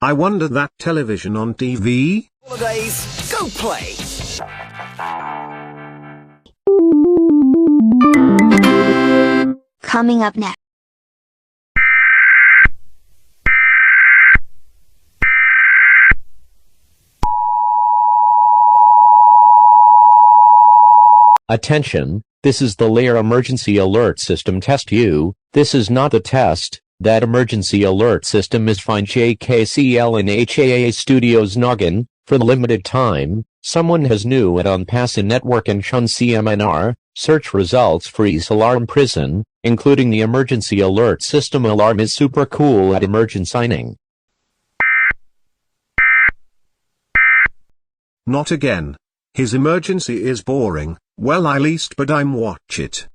I wonder that television on TV? Holidays, go play! Coming up next. Attention, this is the Layer Emergency Alert System Test U. This is not the test. That emergency alert system is fine. JKCL and HAA Studios Noggin. For the limited time, someone has new and on Passin Network and Chun CMNR, search results for Ease Alarm Prison, including the emergency alert system. Alarm is super cool at emergent signing. Not again. His emergency is boring. Well, I least but I'm watch it.